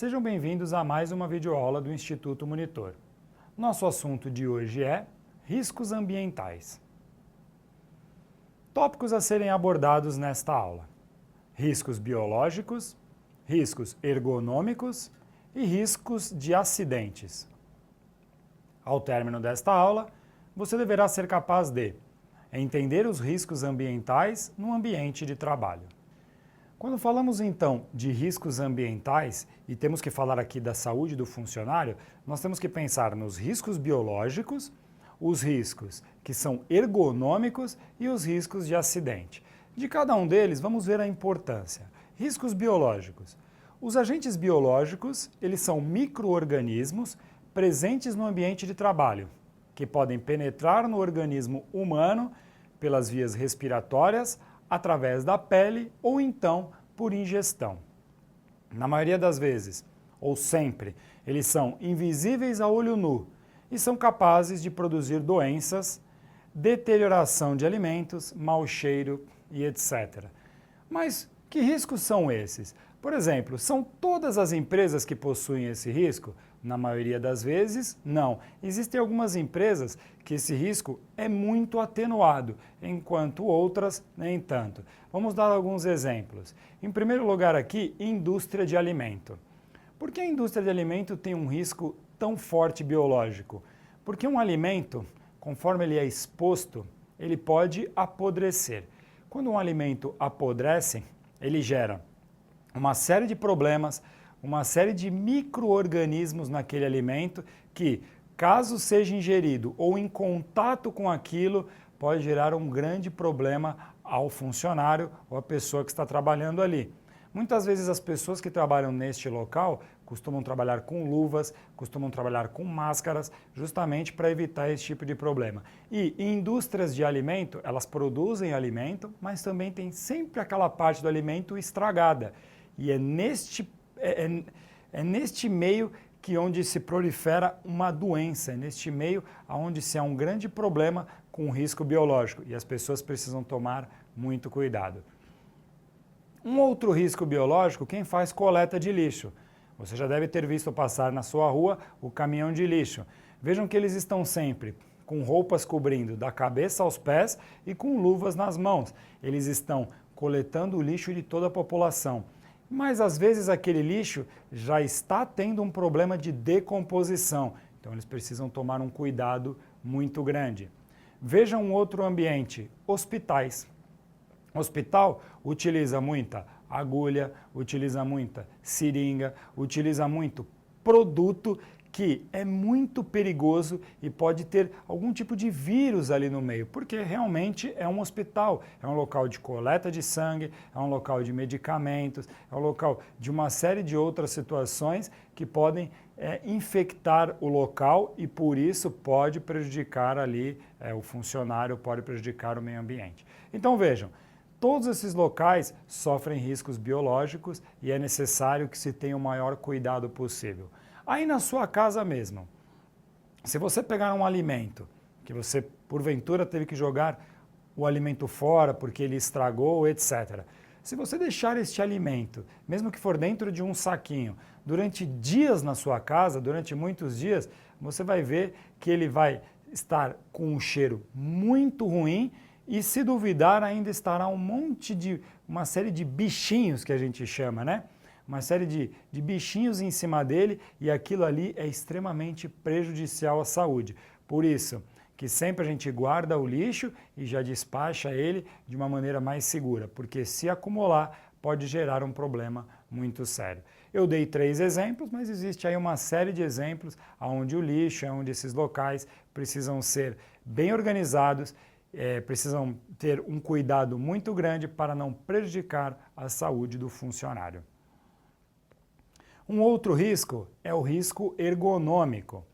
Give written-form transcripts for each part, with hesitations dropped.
Sejam bem-vindos a mais uma videoaula do Instituto Monitor. Nosso assunto de hoje é riscos ambientais. Tópicos a serem abordados nesta aula: riscos biológicos, riscos ergonômicos e riscos de acidentes. Ao término desta aula, você deverá ser capaz de entender os riscos ambientais no ambiente de trabalho. Quando falamos então de riscos ambientais e temos que falar aqui da saúde do funcionário, nós temos que pensar nos riscos biológicos, os riscos que são ergonômicos e os riscos de acidente. De cada um deles, vamos ver a importância. Riscos biológicos. Os agentes biológicos, eles são micro-organismos presentes no ambiente de trabalho, que podem penetrar no organismo humano pelas vias respiratórias, através da pele ou então por ingestão. Na maioria das vezes, ou sempre, eles são invisíveis a olho nu e são capazes de produzir doenças, deterioração de alimentos, mau cheiro e etc. Mas que riscos são esses? Por exemplo, são todas as empresas que possuem esse risco? Na maioria das vezes, não. Existem algumas empresas que esse risco é muito atenuado, enquanto outras nem tanto. Vamos dar alguns exemplos. Em primeiro lugar aqui, indústria de alimento. Por que a indústria de alimento tem um risco tão forte biológico? Porque um alimento, conforme ele é exposto, ele pode apodrecer. Quando um alimento apodrece, ele gera uma série de problemas, uma série de micro-organismos naquele alimento que, caso seja ingerido ou em contato com aquilo, pode gerar um grande problema ao funcionário ou à pessoa que está trabalhando ali. Muitas vezes as pessoas que trabalham neste local costumam trabalhar com luvas, costumam trabalhar com máscaras, justamente para evitar esse tipo de problema. E indústrias de alimento, elas produzem alimento, mas também tem sempre aquela parte do alimento estragada. E é neste meio que onde se prolifera uma doença, é neste meio onde se há um grande problema com risco biológico e as pessoas precisam tomar muito cuidado. Um outro risco biológico, quem faz coleta de lixo. Você já deve ter visto passar na sua rua o caminhão de lixo. Vejam que eles estão sempre com roupas cobrindo da cabeça aos pés e com luvas nas mãos. Eles estão coletando o lixo de toda a população. Mas às vezes aquele lixo já está tendo um problema de decomposição, então eles precisam tomar um cuidado muito grande. Veja um outro ambiente, hospitais. Hospital utiliza muita agulha, utiliza muita seringa, utiliza muito produto que é muito perigoso e pode ter algum tipo de vírus ali no meio, porque realmente é um hospital, é um local de coleta de sangue, é um local de medicamentos, é um local de uma série de outras situações que podem infectar o local e por isso pode prejudicar ali o funcionário, pode prejudicar o meio ambiente. Então vejam, todos esses locais sofrem riscos biológicos e é necessário que se tenha o maior cuidado possível. Aí na sua casa mesmo, se você pegar um alimento que você porventura teve que jogar o alimento fora porque ele estragou, etc. Se você deixar este alimento, mesmo que for dentro de um saquinho, durante dias na sua casa, durante muitos dias, você vai ver que ele vai estar com um cheiro muito ruim e se duvidar ainda estará uma série de bichinhos que a gente chama, né? Uma série de bichinhos em cima dele e aquilo ali é extremamente prejudicial à saúde. Por isso que sempre a gente guarda o lixo e já despacha ele de uma maneira mais segura, porque se acumular pode gerar um problema muito sério. Eu dei 3 exemplos, mas existe aí uma série de exemplos onde o lixo, onde esses locais precisam ser bem organizados, precisam ter um cuidado muito grande para não prejudicar a saúde do funcionário. Um outro risco é o risco ergonômico.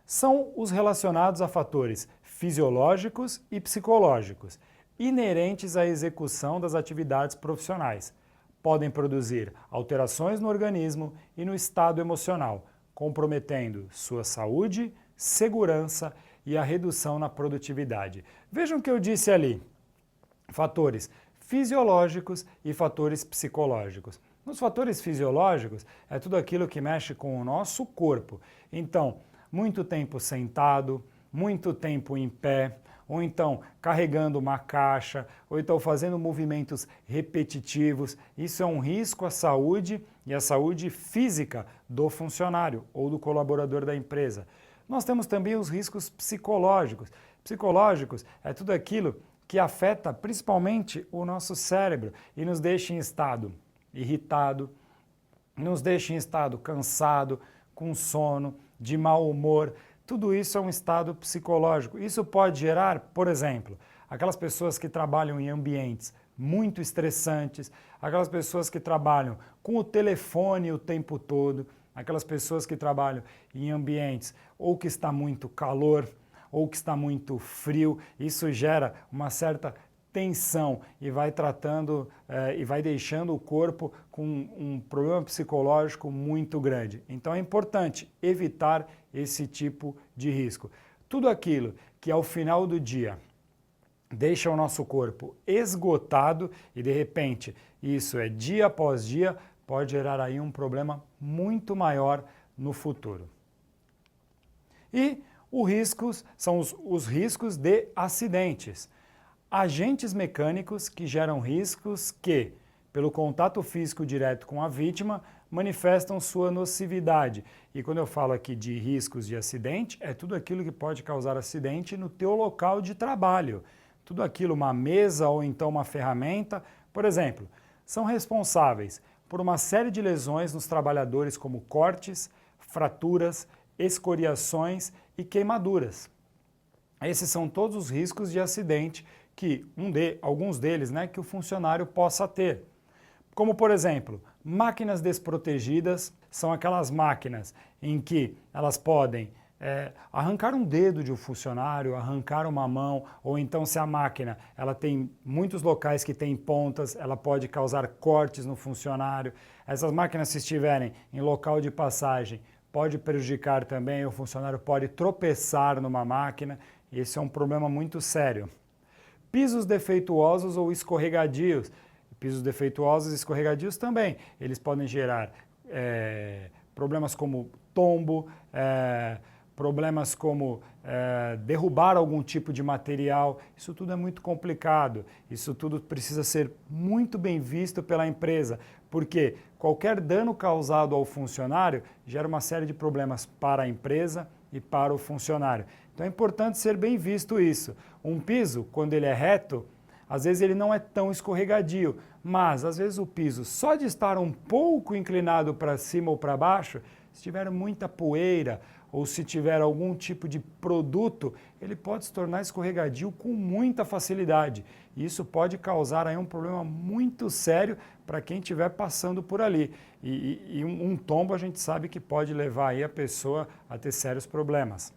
São os relacionados a fatores fisiológicos e psicológicos, inerentes à execução das atividades profissionais. Podem produzir alterações no organismo e no estado emocional, comprometendo sua saúde, segurança e a redução na produtividade. Vejam o que eu disse ali, fatores fisiológicos e fatores psicológicos. Nos fatores fisiológicos, é tudo aquilo que mexe com o nosso corpo. Então, muito tempo sentado, muito tempo em pé, ou então carregando uma caixa, ou então fazendo movimentos repetitivos. Isso é um risco à saúde e à saúde física do funcionário ou do colaborador da empresa. Nós temos também os riscos psicológicos. Psicológicos é tudo aquilo que afeta principalmente o nosso cérebro e nos deixa em estado irritado, nos deixa em estado cansado, com sono, de mau humor. Tudo isso é um estado psicológico. Isso pode gerar, por exemplo, aquelas pessoas que trabalham em ambientes muito estressantes, aquelas pessoas que trabalham com o telefone o tempo todo, aquelas pessoas que trabalham em ambientes ou que está muito calor ou que está muito frio. Isso gera uma certa tensão e vai tratando e vai deixando o corpo com um problema psicológico muito grande. Então é importante evitar esse tipo de risco. Tudo aquilo que ao final do dia deixa o nosso corpo esgotado e de repente isso é dia após dia, pode gerar aí um problema muito maior no futuro. E os riscos são os riscos de acidentes. Agentes mecânicos que geram riscos que, pelo contato físico direto com a vítima, manifestam sua nocividade. E quando eu falo aqui de riscos de acidente, é tudo aquilo que pode causar acidente no teu local de trabalho. Tudo aquilo, uma mesa ou então uma ferramenta, por exemplo, são responsáveis por uma série de lesões nos trabalhadores como cortes, fraturas, escoriações e queimaduras. Esses são todos os riscos de acidente que alguns deles, que o funcionário possa ter. Como, por exemplo, máquinas desprotegidas são aquelas máquinas em que elas podem arrancar um dedo de um funcionário, arrancar uma mão, ou então se a máquina ela tem muitos locais que tem pontas, ela pode causar cortes no funcionário. Essas máquinas, se estiverem em local de passagem, pode prejudicar também, o funcionário pode tropeçar numa máquina, e esse é um problema muito sério. Pisos defeituosos ou escorregadios. Pisos defeituosos e escorregadios também. Eles podem gerar problemas como tombo, problemas como derrubar algum tipo de material. Isso tudo é muito complicado. Isso tudo precisa ser muito bem visto pela empresa, porque qualquer dano causado ao funcionário gera uma série de problemas para a empresa e para o funcionário. Então é importante ser bem visto isso. Um piso, quando ele é reto, às vezes ele não é tão escorregadio, mas às vezes o piso, só de estar um pouco inclinado para cima ou para baixo, se tiver muita poeira ou se tiver algum tipo de produto, ele pode se tornar escorregadio com muita facilidade. E isso pode causar aí um problema muito sério para quem estiver passando por ali. E um tombo a gente sabe que pode levar aí a pessoa a ter sérios problemas.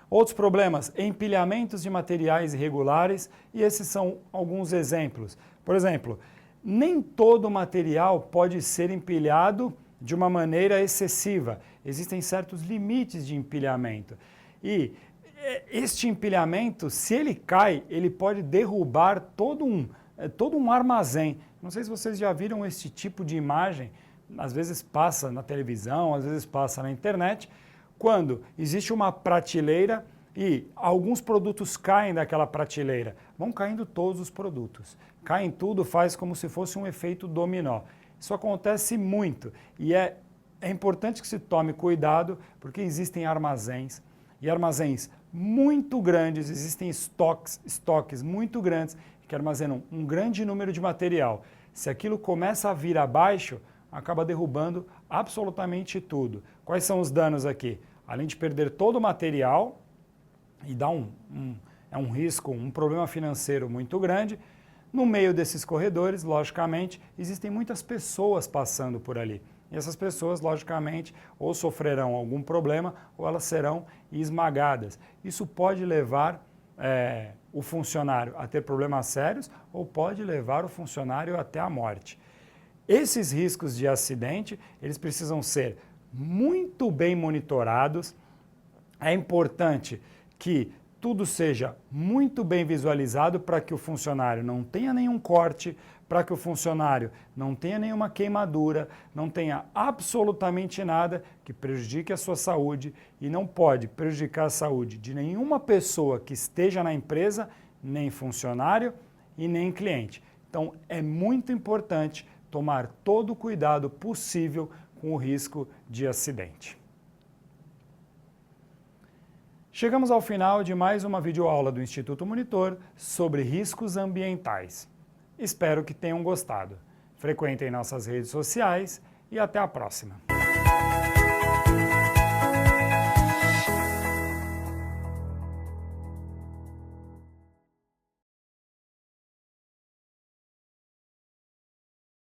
Outros problemas, empilhamentos de materiais irregulares, e esses são alguns exemplos. Por exemplo, nem todo material pode ser empilhado de uma maneira excessiva. Existem certos limites de empilhamento. E este empilhamento, se ele cai, ele pode derrubar todo um armazém. Não sei se vocês já viram esse tipo de imagem, às vezes passa na televisão, às vezes passa na internet, quando existe uma prateleira e alguns produtos caem daquela prateleira, vão caindo todos os produtos. Caem tudo, faz como se fosse um efeito dominó. Isso acontece muito e é importante que se tome cuidado, porque existem armazéns e armazéns muito grandes, existem estoques muito grandes que armazenam um grande número de material. Se aquilo começa a vir abaixo, acaba derrubando absolutamente tudo. Quais são os danos aqui? Além de perder todo o material e dar um risco, um problema financeiro muito grande, no meio desses corredores, logicamente, existem muitas pessoas passando por ali. E essas pessoas, logicamente, ou sofrerão algum problema ou elas serão esmagadas. Isso pode levar o funcionário a ter problemas sérios ou pode levar o funcionário até a morte. Esses riscos de acidente, eles precisam ser muito bem monitorados. É importante que tudo seja muito bem visualizado para que o funcionário não tenha nenhum corte, para que o funcionário não tenha nenhuma queimadura, não tenha absolutamente nada que prejudique a sua saúde e não pode prejudicar a saúde de nenhuma pessoa que esteja na empresa, nem funcionário e nem cliente. Então é muito importante tomar todo o cuidado possível com o risco de acidente. Chegamos ao final de mais uma videoaula do Instituto Monitor sobre riscos ambientais. Espero que tenham gostado. Frequentem nossas redes sociais e até a próxima.